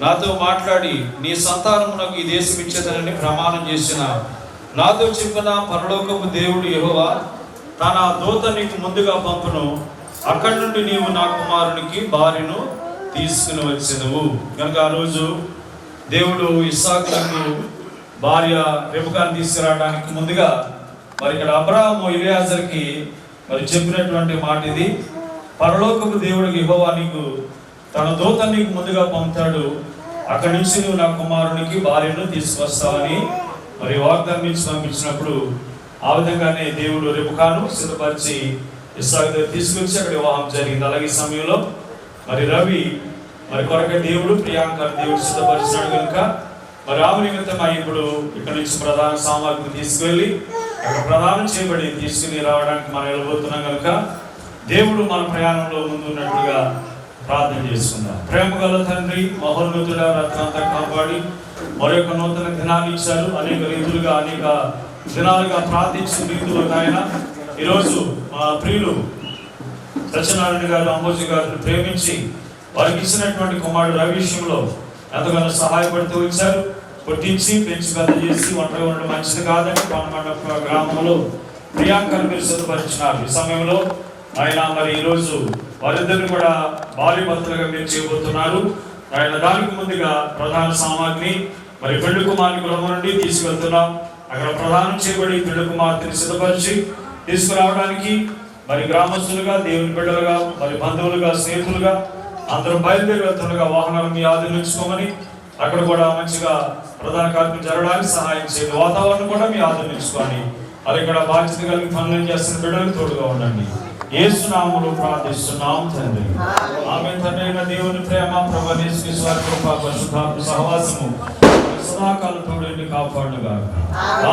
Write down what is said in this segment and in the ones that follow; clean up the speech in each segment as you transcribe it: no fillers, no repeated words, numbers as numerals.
నాతో మాట్లాడి నీ సంతానమునకు ఈ దేశం ఇచ్చేదనని ప్రమాణం చేసిన నాతో చెప్పిన పరలోకపు దేవుడు యెహోవా తన దూత నీకు ముందుగా పంపును. అక్కడి నుండి నీవు నా కుమారునికి భార్యను తీసుకుని వచ్చెదవు. కనుక ఆ రోజు దేవుడు ఇస్సాకులకు భార్య రెబెకాను తీసుకురావడానికి ముందుగా మరి ఇక్కడ అబ్రాహాము ఎలియాజర్కి మరి చెప్పినటువంటి మాట ఇది. పరలోకపు దేవుడికి యెహోవా నీకు తన దూత నీకు ముందుగా పంపుతాడు. అక్కడి నుంచి నువ్వు నా కుమారునికి భార్యను తీసుకొస్తావని మరి వాగ్దానం ఇచ్చి పంపించినప్పుడు ఆ విధంగానే దేవుడు రెబెకాను సిద్ధపరిచి ఇస్సాకు దగ్గర తీసుకొచ్చి అక్కడ వివాహం జరిగింది. అలాగే ఈ సమయంలో మరి రవి మరి కొరక దేవుడు ప్రియాంక దేవుడు సిద్ధపరిచినాడు కనుక మరి ఆమె నిమిత్తం ఇప్పుడు ఇక్కడ నుంచి ప్రధాన సామాగ్రి తీసుకువెళ్ళి అక్కడ ప్రదానం చేయబడి తీసుకుని రావడానికి మనం వెళ్ళబోతున్నాం కనుక దేవుడు మన ప్రయాణంలో ముందు ఉన్నట్టుగా ప్రార్థన చేసుకుందాం. ప్రేమ గల తండ్రి, మహోన్నతుడ, రత్నంతా కాపాడి మరొక నూతన దినాన్ని ఇచ్చారు. అనేక రీతులుగా అనేక దినాలుగా ప్రార్థించిన రీతులుగా ఆయన ఈరోజు మా ప్రియులు సత్యనారాయణ గారు, అంబోజీ గారిని ప్రేమించి వారికి ఇచ్చినటువంటి కుమారుడు రవి విషయంలో ఎంతగానో సహాయపడుతూ వచ్చారు. కొట్టించి పెంచి పెద్ద చేసి ఒంటరిగా ఉండడం మంచిది కాదని కోనమండప గ్రామంలో ప్రియాంకను మీరు సిద్ధపరిచినారు. ఈ సమయంలో ఆయన మరి ఈరోజు వారిద్దరిని కూడా భార్య భర్తలుగా మీరు చేయబోతున్నారు. ఆయన దానికి ముందుగా ప్రధాన సామాగ్రి మరి పెళ్లి కుమారుని గృహం నుండి తీసుకెళ్తున్నాం. అక్కడ ప్రధానం చేయబడి పెళ్లి కుమార్తెని సిద్ధపరిచి తీసుకురావడానికి మరి గ్రామస్తులుగా, దేవుని బిడ్డలుగా, మరి బంధువులుగా, స్నేహితులుగా అందరూ బయలుదేరి వెళ్తుండగా వాహనాలు మీ ఆధీనించుకోమని అక్కడ కూడా మంచిగా ప్రధాన కార్యక్రమం జరగడానికి సహాయం చేయండి. వాతావరణం కూడా మీ ఆధీనించుకోండి. అది ఇక్కడ బాధ్యత కలిగి పనులు చేస్తున్న బిడ్డలకు తోడుగా ఉండండి. యేసు నామములో ప్రార్థిస్తున్నాం తండ్రి, ఆమేన్. తండ్రి అయిన దేవుని ప్రేమ, ప్రభువైన యేసుక్రీస్తు వారి కృప, పరిశుద్ధాత్మ సహవాసము సదాకాలం తోడుండి కాపాడుగాక.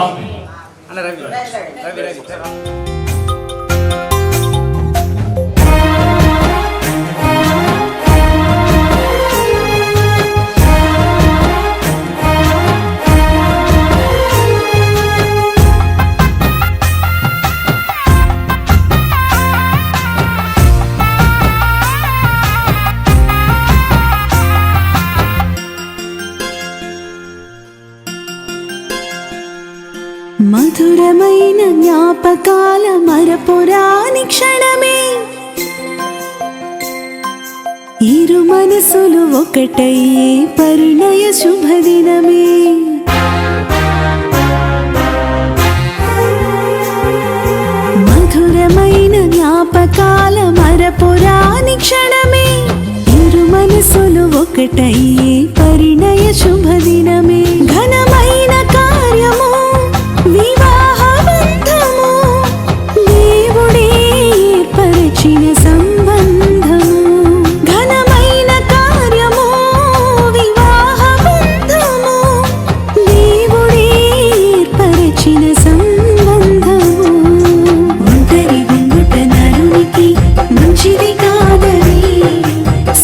ఆమేన్. మధురమైన జ్ఞాపకాల మరపురాని క్షణమే, ఇరు మనసులు ఒకటయ్యే పరిణయ శుభదినమే. మధురమైన జ్ఞాపకాల మరపురాని క్షణమే, ఇరు మనసులు ఒకటయ్యే పరిణయ శుభదినమే. ఘనమైన కార్యము వివాహ బంధము, దేవుడే ఏర్పరచిన సంబంధము. ఘనమైన కార్యము వివాహ బంధము, దేవుడే ఏర్పరచిన సంబంధము. ఒంటరి గుంగుట నరునికి మంచిది కాదని,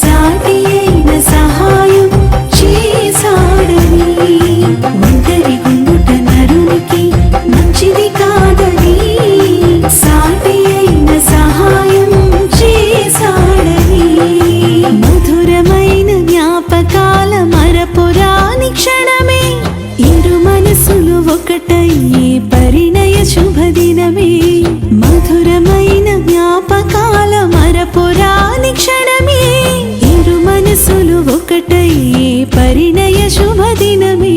సాటి అయిన సహాయం చేసాడని. ఒంటరి గుంగుట నరునికి మంచిది కాదని, సాటి అయిన సహాయం చేసాడని. మధురమైన జ్ఞాపకాల మరపురాని క్షణమే, ఇరు మనసులు ఒకటయ్యే పరిణయ శుభదినమే. మధురమైన జ్ఞాపకాల మరపురాని క్షణమే, ఇరు మనసులు ఒకటయ్యే పరిణయ శుభదినమే.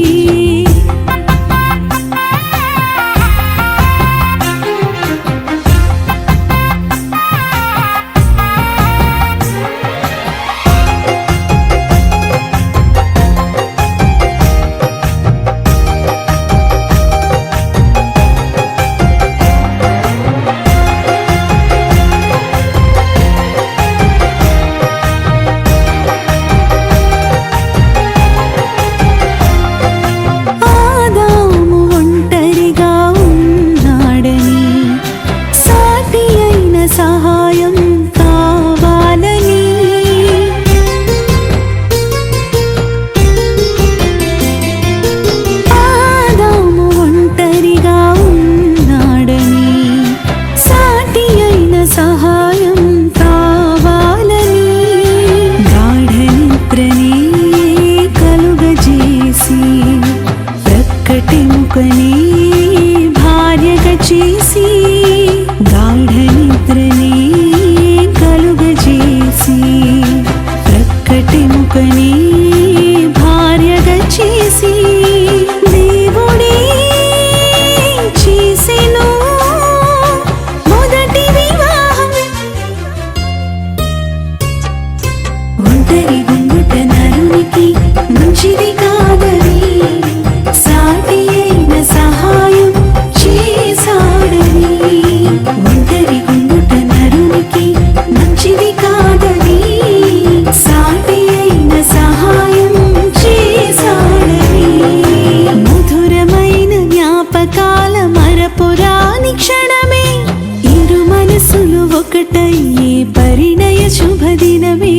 ఒకటయ్యే పరిణయ శుభదినమే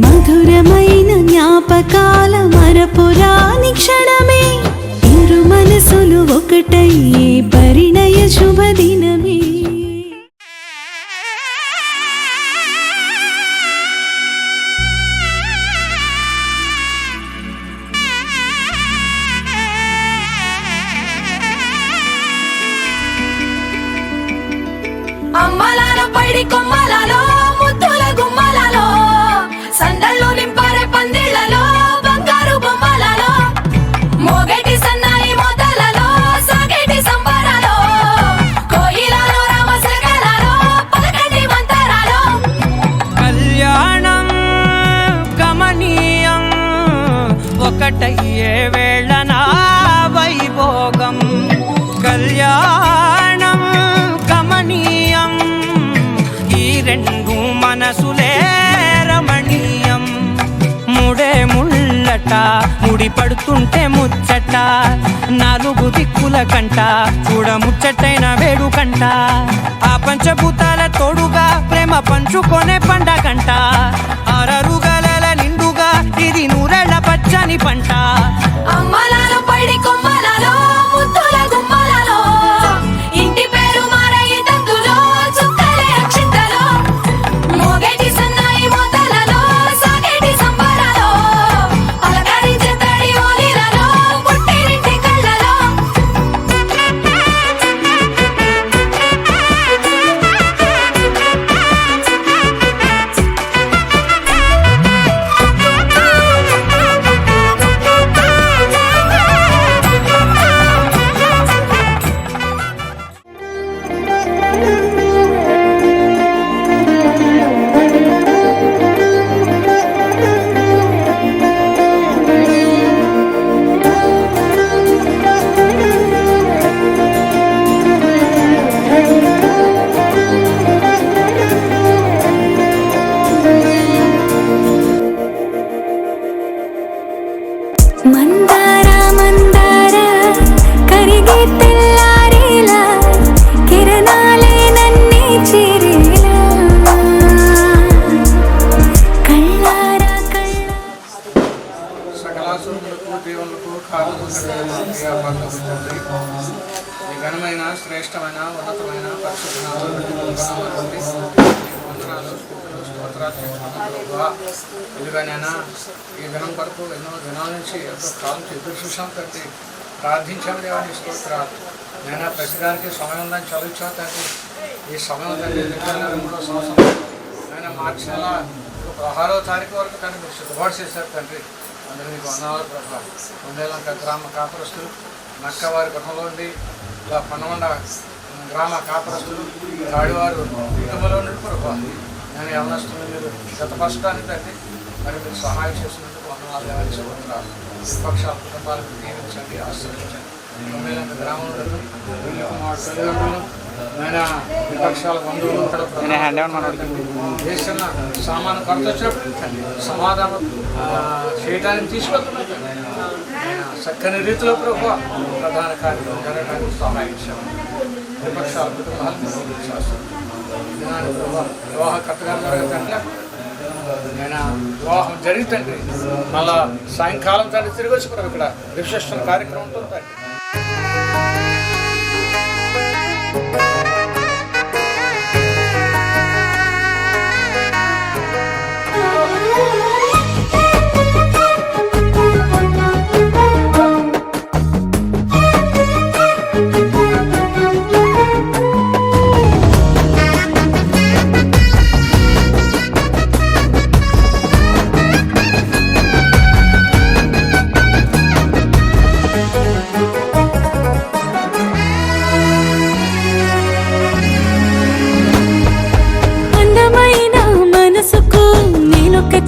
మధురమైన జ్ఞాపకాల మరపురాని క్షణమే ఇరు మనసులు ఒకటయ్యే పరిణయ శుభదినమే అమ్మలాల పైడి కొమ్మలలో ముద్దుల గుమ్మలలో సందళ్ళు నింపారే పందిళ్లలో బంగారు బొమ్మలలో మోగేటి సన్నాయి మోతలలో సాగేటి సంబరాలో కోయిలలో రామశకలలో పలకండి మంతరాలో కళ్యాణం గమనీయం ఒకటయ్యే వేళ నా వైభోగం కళ్యాణం గమనీయం ఈ రెండు మనసులే రమణీయం ముడే ముళ్ళట ముడి పడుతుంటే ముచ్చట నాలుగు దిక్కుల కంట చూడ ముచ్చటైన వేడుకంట ఆ పంచభూతాల తోడుగా ప్రేమ పంచుకొనే పండగంట అరరుగలల నిండుగా ఇది నూరెళ్ళ పచ్చని పంట అమ్మలాల పైడి కొమ్మలలో ముద్దుల గుమ్మలలో ఇంటి పేరు మారయి తందులో చుక్కలే అక్షింతలో మోగేటి సన్నాయి మోతలలో సాగేటి సంబరాలో పలకరించే తడి ఓలిలలో పుట్టినింటి కళ్ళలో మందార మందార కరిగే తెల్లారేలా కిరణాలే నన్నే చేరేలా కళ్ళారా సకలాసురులకు దేవులకు ఈ ఘనమైన శ్రేష్టమైన ఉన్నతమైన పరిశుభ్రమైనటువంటి ఇదిగానైనా ఈ దినం వరకు ఎన్నో దినాల నుంచి ఎంతో కాలం ఎదురు చూసాం తండ్రి ప్రార్థించాము దేవాన్ని స్తోత్రాలు నేను ప్రతిదానికి సమయం ఉందని చదివించాను తండ్రి ఈ సమయం తండ్రి 2023వ సంవత్సరం నేను మార్చి నెల 16వ తారీఖు వరకు తండ్రి మీరు సిద్ధపాటు చేశారు తండ్రి అందరూ మీకు వందనాలు ప్రభావ కొండేలంక గ్రామ కాపురస్తులు నక్కవారి గృహంలో ఉండి ఇలా పన్నమండ గ్రామ కాపురస్తులు తాడివారు కుటుంబంలో నుండి ప్రభావ నేను యవనస్తులు మీరు గతపరచడానికి తండ్రి మరి మీరు సహాయం చేసినందుకు వందనాలు దేవాన్ని స్తోత్రాలు విపక్షాల కుటుంబాలకు దీవించండి ఆశీర్వదించండి కొండేలంక గ్రామంలో తల్లిదండ్రులు నేను విపక్షాల బంధువులు దేశంలో సామాను కొరత వచ్చినప్పుడు సమాధానం చేయడానికి తీసుకెళ్తున్నాను చక్కని రీతిలో ప్రభావ ప్రధాన కార్యక్రమం జరగడానికి సహాయం చేశాను విపక్షాల కుటుంబాలకు దినాన్ని ప్రభావ వివాహ కట్టగా జరగదంటే నేను వివాహం జరిగితండి మళ్ళా సాయంకాలం తండ్రి తిరిగి వచ్చి ప్రభు ఇక్కడ రిసెప్షన్ కార్యక్రమంతో తండ్రి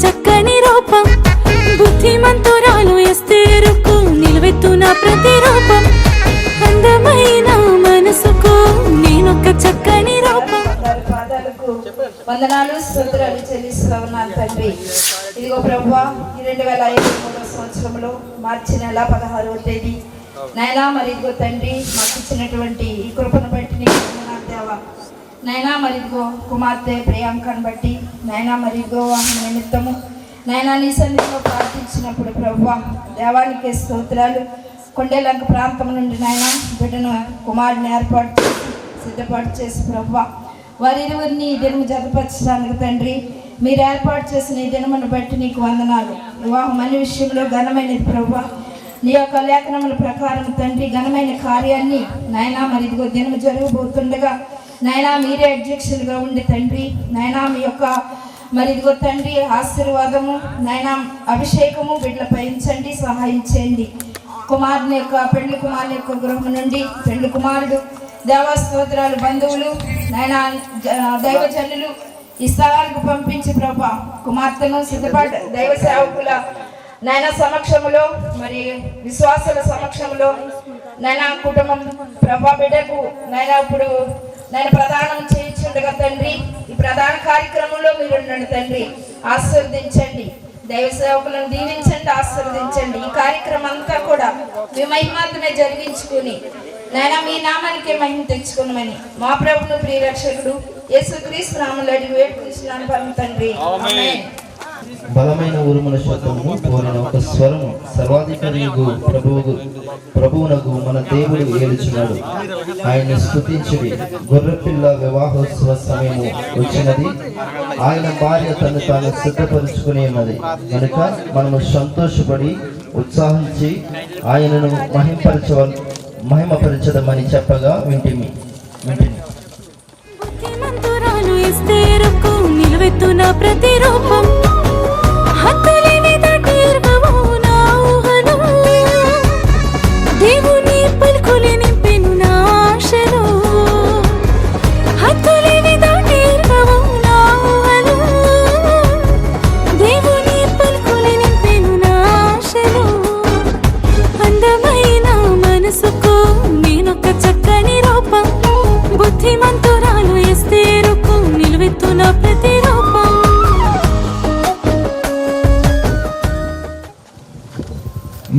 చక్కని రూపం బుద్ధిమంతురాలు ఎస్తేరుకు నిలువెత్తున ప్రతిరూపం అందమైన మనసుకు నేనొక చక్కని రూపం వందనాలు స్తోత్రాలు చెల్లిస్తూ ఉన్నాను తండ్రి. ఇదిగో ప్రభువా ఈ 2023వ సంవత్సరంలో మార్చి నెల 16వ తేదీ నాయనా మరి ఇదిగో తండ్రి మాకు ఇచ్చినటువంటి ఈ కృపను బట్టి నీకు వందనాలు దేవా. నైనా మరి ఇదిగో కుమార్తె ప్రియాంకను బట్టి నైనా మరి ఇదిగో వాహన నిమిత్తము నైనా నీ సన్నిధిలో ప్రార్థించినప్పుడు ప్రభువా దేవానికి స్తోత్రాలు. కొండేలంక ప్రాంతం నుండి నాయన బిడ్డను కుమారుని ఏర్పాటు చేసి సిద్ధపాటు చేసి ప్రభువా వారిరువురిని ఈ దినము జతపరచడానికి తండ్రి మీరు ఏర్పాటు చేసిన ఈ దినమును బట్టి నీకు వందనాలు. వివాహం అనే విషయంలో ఘనమైనది ప్రభువా, నీ యొక్క లేఖనముల ప్రకారం తండ్రి ఘనమైన కార్యాన్ని నాయనా మరి ఇదిగో దినము జరగబోతుండగా నాయనా మీరే అధ్యక్షులుగా ఉండి తండ్రి నాయనా మీ యొక్క మరి ఇదిగో తండ్రి ఆశీర్వాదము నాయనా అభిషేకము బిడ్డలపై ఉంచండి, సహాయం చేయండి. కుమారుని యొక్క పెళ్లి కుమారుని యొక్క గృహం నుండి పెళ్లి కుమారుడు దేవస్తోత్రాలు బంధువులు నాయనా దైవజనులు ఈ స్థలానికి పంపించి ప్రభా కుమార్తెను సిద్ధపడ్డ దైవ సేవకుల నాయన సమక్షంలో మరి విశ్వాసుల సమక్షంలో నాయన కుటుంబం ప్రభా బిడ్డకు నాయన ఇప్పుడు నేను ప్రదానం చేయించుండగా తండ్రి ఈ ప్రధాన కార్యక్రమంలో మీరు ఉండండి తండ్రి, ఆశీర్వదించండి. దైవ సేవకులను దీవించండి, ఆశీర్వదించండి. ఈ కార్యక్రమం అంతా కూడా మీ మహిమార్థమే జరిగించుకుని నాయన మీ నామానికే మహిమ తెచ్చుకున్నామని మా ప్రభువును ప్రియరక్షకుడు యేసుక్రీస్తు నామములో అడిగి వేడుకుంటున్నాను పరమ తండ్రి, ఆమేన్. బలమైన ఉరుముల శబ్దము కోరిన ఒక స్వరము సర్వాధికారియగు ప్రభువునకు మన దేవుడు ఏలుచున్నాడు. ఆయన స్తుతించుడి. గొర్రెపిల్ల వివాహోత్సవ సమయము వచ్చినది. ఆయన భార్య తను తాను సిద్ధపరుచుకుని ఉన్నది కనుక మనము సంతోషపడి ఉత్సాహించి ఆయనను మహిమపరచదమని చెప్పగా వింటిమి. బుద్ధిమంతురాలు ఎస్తేరుకు నిలువెత్తున ప్రతిరూపం హద్దులేని దాటిర్గవు నా ఊహలు దేవుని పలుకులు నింపెను నా ఆశలు హద్దులేని దాటిర్గవు నా ఊహలు దేవుని పలుకులు నింపెను నా ఆశలు అందమైన మనసుకు నేనొక చక్కని రూపం బుద్ధిమంతురాలు ఎస్తేరుకు నిలువెత్తున ప్రతిరూపం.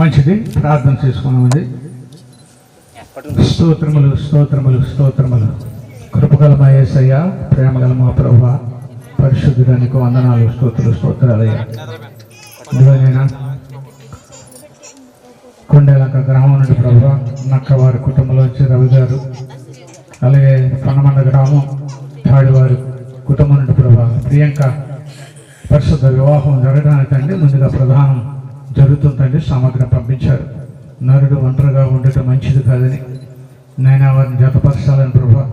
మంచిది, ప్రార్థన చేసుకున్నామండి. స్తోత్రములు స్తోత్రములు స్తోత్రములు. కృపగల మా యేసయ్య, ప్రేమగల మా ప్రభువా, పరిశుద్ధుడానికి వందనాలు, స్తోత్రాలయ్యా. ఇదిగోనైనా కొండేలంక గ్రామం నుండి ప్రభువా నక్కవారి కుటుంబంలోంచి రవి గారు, అలాగే పన్నమండ గ్రామం తాడివారి కుటుంబం నుండి ప్రభా ప్రియాంక పరిశుద్ధ వివాహం జరగడానికండి ముందుగా ప్రధానం జరుగుతుందండి. సామగ్రి పంపించారు. నరుడు ఒంటరిగా ఉండటం మంచిది కాదని నేను వారిని జతపరచాలని ప్రభా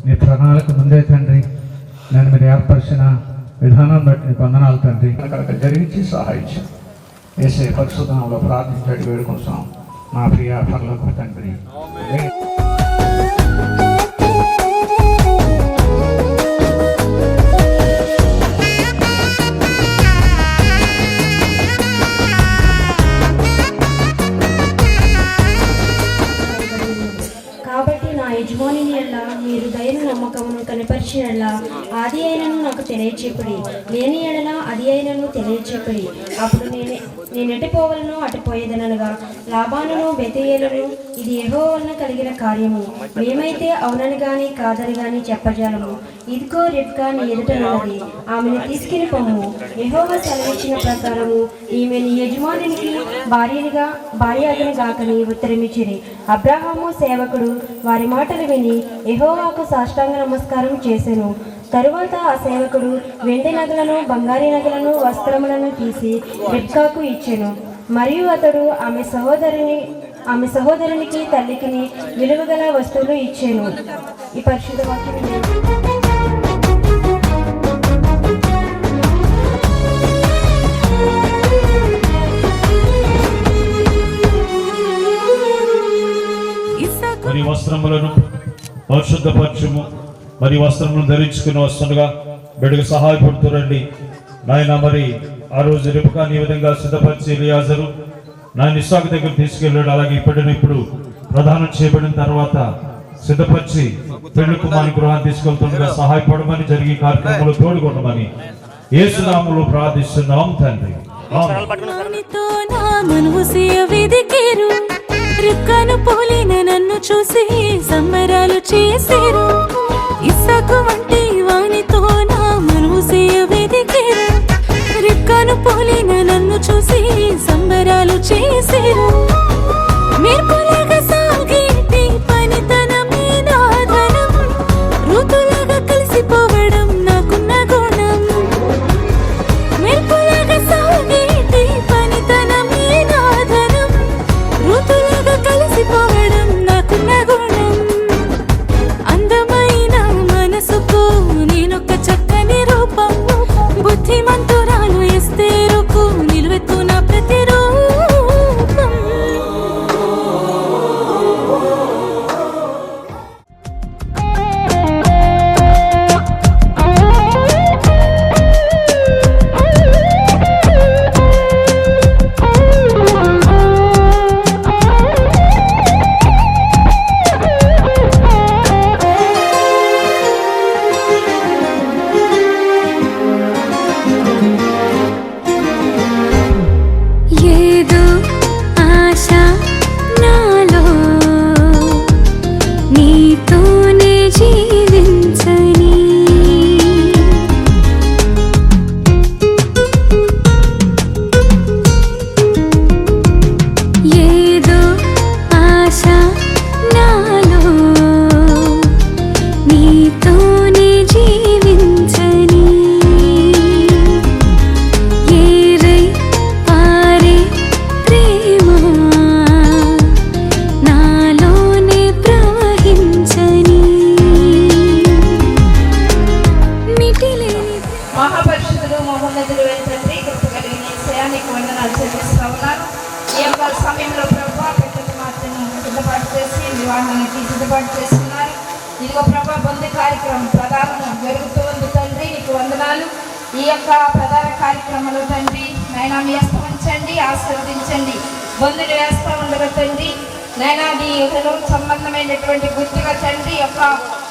నీ ప్రణాళిక ముందే తండ్రి నేను మీరు ఏర్పరిచిన విధానం బట్టి నీకు వందనాలు తండ్రి. అక్కడ జరిగించి సహాయించు వేసే పరిశుద్ధంలో ప్రార్థించడానికి వేడుకుంటున్నాం నా ప్రియ పరలోక తండ్రి. కాబట్టి నా యజమానిని ఎలా మీరు దయను నమ్మకమును కనపరిచిన ఆది అయినను నాకు తెలియచెప్పుడి, లేని ఎడల అది అయినను తెలియచెప్పుడి. అప్పుడు నేను ఎటుపోవలను అటుపోయేదనగా లాబానును బెతయేలును ఇది యెహోవా వలన కలిగిన కార్యము, మేమైతే అవునని గాని కాదని గాని చెప్పజాలము. ఇదిగో రిబ్కా నీ ఎదుటనున్నది, ఆమెను తీసుకుని పొమ్ము. యెహోవా సెలవిచ్చిన ప్రకారము ఈమె నీ యజమానికి భార్యను గాకని ఉత్తరమిచ్చిరి. అబ్రహాము సేవకుడు వారి మాటలు విని యెహోవాకు సాష్టాంగ నమస్కారం చేసెను. తరువాత ఆ సేవకుడు వెండి నగలను బంగారు నగలను వస్త్రములను తీసి రిబ్కాకు ఇచ్చెను. మరియు అతడు ఆమె సహోదరునికి తల్లికిని విలువగల వస్తువులు ఇచ్చెను. ఈ పరిశుద్ధ వాక్యం మరి వస్త్రములను పరిశుద్ధపరచుము. మరి వస్త్రములను ధరించుకుని వస్తుండగా బిడ్డకు సహాయపడుతురండి నాయన. మరి ఆ రోజు రిబ్కా ఈ విధంగా సిద్ధపరిచి ఎలియాజరు నాయన ఇస్సాకు దగ్గర తీసుకెళ్ళాడు. అలాగే ఇప్పుడు ప్రదానం చేయబడిన తర్వాత సిద్ధపరిచి పెళ్లి కుమారుని గృహాన్ని తీసుకెళ్తుండగా సహాయపడమని జరిగే కార్యక్రమంలో తోడుకొనమని యేసు నామములో ప్రార్థిస్తున్నాం తండ్రి. వానితో నా మనసు వెదికేరు, రిబ్కాను పోలిన నన్ను చూసి సంబరాలు చేసేరు. ఇస్సాకు వంటి వానితో నా మనసు వెదికేరు రిబ్కాను పోలిన నన్ను చూసి సంబరాలు చేసేరు మెరుపులాగా సాగేటి పనితనమే నా ధనం ఋతులాగా కలిసిపోవడం నాకున్న గుణం మెరుపులాగా సాగేటి పనితనమే నా ధనం ఋతులాగా కలిసిపోవడం నాకున్న గుణం అందమైన మనసుకు నేనొక చక్కని రూపం బుద్ధిమంతురాలు ఎస్తేరుకు నిలువెత్తున ప్రతిరూపం ఏదో ఆశ నాలో నీతోనే జీవించని ఏదో ఆశ నాలో నీతోనే జీవించని ఏరై పారే ప్రేమ నాలోనే ప్రవహించని మిటిలేని మహాపరిషుద్ధుడు మహోన్నతుడు అయిన తండ్రి కృప కలిగిన యేసయ్యానికి వందనాలు చెల్లిస్తా ఉన్నాను. ఈ యొక్క సమయంలో ప్రభా పెద్ద కుమార్తెను సిద్ధపాటు చేసి వివాహానికి సిద్ధపాటు చేస్తున్నారు. ఇదిగో ప్రభా బంధు కార్యక్రమం ప్రధానం జరుగుతూ ఉంది తండ్రి, నీకు వందనాలు. ఈ యొక్క ప్రధాన కార్యక్రమంలో తండ్రి నైనా మీ హస్తం ఉంచండి, ఆశీర్వదించండి. బంధులు వేస్తూ ఉండగా తండ్రి నైనా నీ సంబంధమైనటువంటి గుర్తుగా తండ్రి యొక్క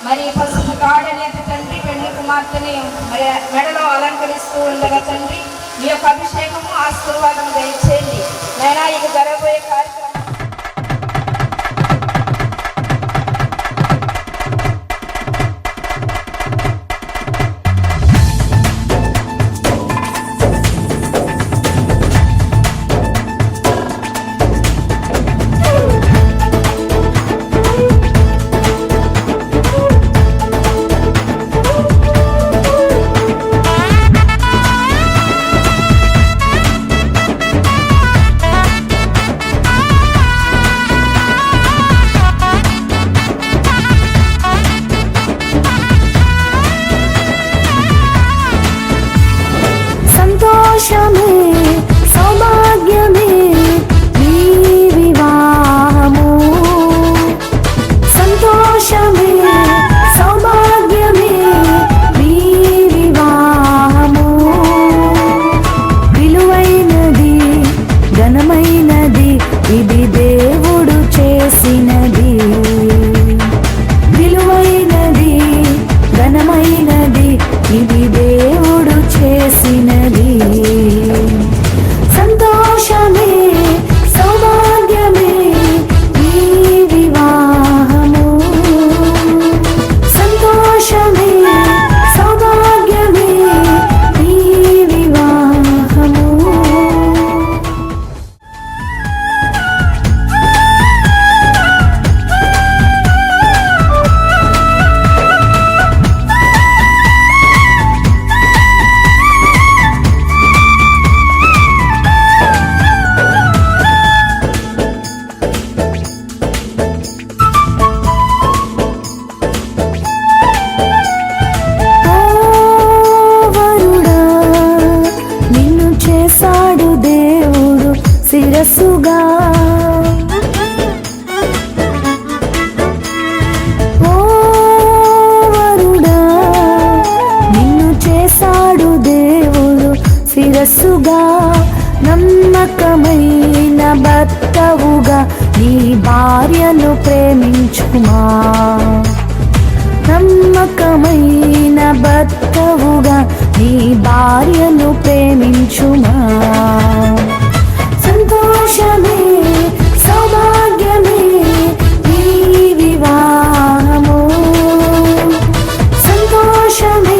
మరి పసుపు కాడనేది తండ్రి పెళ్లి కుమార్తెని మరి మెడలో అలంకరిస్తూ ఉండగా తండ్రి మీ యొక్క అభిషేకము ఆశీర్వాదం దయచేయండి. నైనా ఇక జరగబోయే కార్యక్రమం సంతోషమే సౌభాగ్యమే నీ వివాహము సంతోషమే సౌభాగ్యమే నీ వివాహము విలువైనది ఘనమైనది ఇది దేవుడు చేసినది విలువైనది ఘనమైనది ఇది దేవుడు చేసినది సంతోషమే సౌభాగ్యమే ఈ వివాహము సంతోషమే సౌభాగ్యమే ఈ వివాహము శిరస్సుగా ఓ వరుడా నిన్ను చేశాడు దేవుడు శిరస్సుగా నమ్మకమైన భర్తవుగా నీ భార్యను ప్రేమించుమా నమ్మకమైన భర్తవుగా నీ భార్యను ప్రేమించుమా సంతోషమే సౌభాగ్యమే ఈ వివాహము సంతోషమే